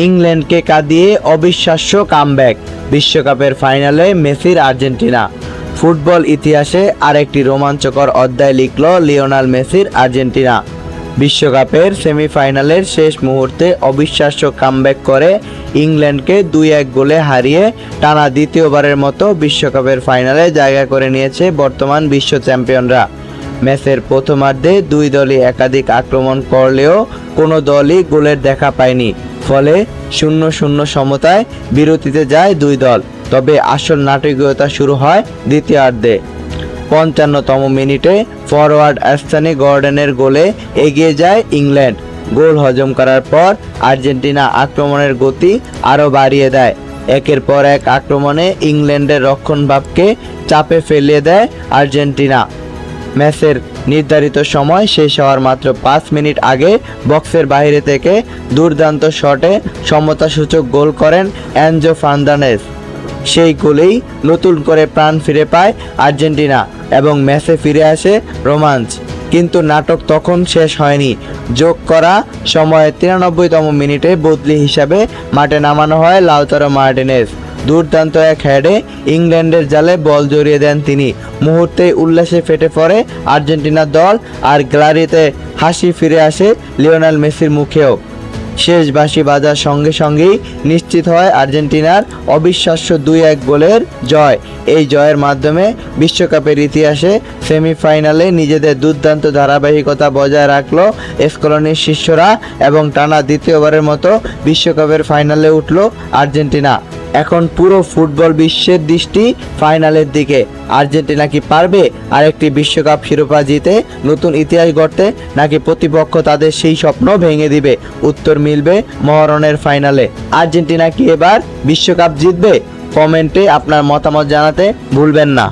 ইংল্যান্ডকে কাঁদিয়ে অবিশ্বাস্য কামব্যাক, বিশ্বকাপের ফাইনালে মেসির আর্জেন্টিনা। ফুটবল ইতিহাসে আরেকটি রোমাঞ্চকর অধ্যায় লিখল লিওনেল মেসির আর্জেন্টিনা। বিশ্বকাপের সেমিফাইনালের শেষ মুহূর্তে অবিশ্বাস্য কামব্যাক করে ইংল্যান্ডকে 2-1 গোলে হারিয়ে টানা দ্বিতীয়বারের মতো বিশ্বকাপের ফাইনালে জায়গা করে নিয়েছে বর্তমান বিশ্ব চ্যাম্পিয়নরা। ম্যাচের প্রথমার্ধে দুই দলই একাধিক আক্রমণ করলেও কোনো দলই গোলের দেখা পায়নি, ফলে 0-0 সমতায় বিরতিতে যায় দুই দল। তবে আসল নাটকীয়তা শুরু হয় দ্বিতীয়ার্ধে। 55তম মিনিটে ফরওয়ার্ড অ্যান্থনি গর্ডনের গোলে এগিয়ে যায় ইংল্যান্ড। গোল হজম করার পর আর্জেন্টিনা আক্রমণের গতি আরও বাড়িয়ে দেয়। একের পর এক আক্রমণে ইংল্যান্ডের রক্ষণভাগকে চাপে ফেলিয়ে দেয় আর্জেন্টিনা। ম্যাচের নির্ধারিত সময় শেষ হওয়ার মাত্র 5 মিনিট আগে বক্সের বাইরে থেকে দুর্দান্ত শটে সমতাসূচক গোল করেন এনজো ফার্নান্দেজ। সেই গোলেই নতুন করে প্রাণ ফিরে পায় আর্জেন্টিনা এবং ম্যাচে ফিরে আসে রোমাঞ্চ। কিন্তু নাটক তখন শেষ হয়নি। যোগ করা সময়ে 93তম মিনিটে বদলি হিসাবে মাঠে নামানো হয় লাউতারো মার্টিনেজ। দুর্দান্ত এক হেডে ইংল্যান্ডের জালে বল জড়িয়ে দেন তিনি। মুহূর্তেই উল্লাসে ফেটে পড়ে আর্জেন্টিনার দল, আর গ্যালারিতে হাসি ফিরে আসে লিওনেল মেসির মুখেও। শেষ বাঁশি বাজার সঙ্গে সঙ্গেই নিশ্চিত হয় আর্জেন্টিনার অবিশ্বাস্য 2-1 গোলের জয়। এই জয়ের মাধ্যমে বিশ্বকাপের ইতিহাসে সেমিফাইনালে নিজেদের দুর্দান্ত ধারাবাহিকতা বজায় রাখল স্কলনির শিষ্যরা এবং টানা দ্বিতীয়বারের মতো বিশ্বকাপের ফাইনালে উঠল আর্জেন্টিনা। এখন পুরো ফুটবল বিশ্বের দৃষ্টি ফাইনালের দিকে। আর্জেন্টিনা কি পারবে আরেকটি বিশ্বকাপ শিরোপা জিতে নতুন ইতিহাস গড়তে, নাকি প্রতিপক্ষ তাদের সেই স্বপ্ন ভেঙে দিবে? উত্তর মিলবে মহরণের ফাইনালে। আর্জেন্টিনা কি এবার বিশ্বকাপ জিতবে? কমেন্টে আপনার মতামত জানাতে ভুলবেন না।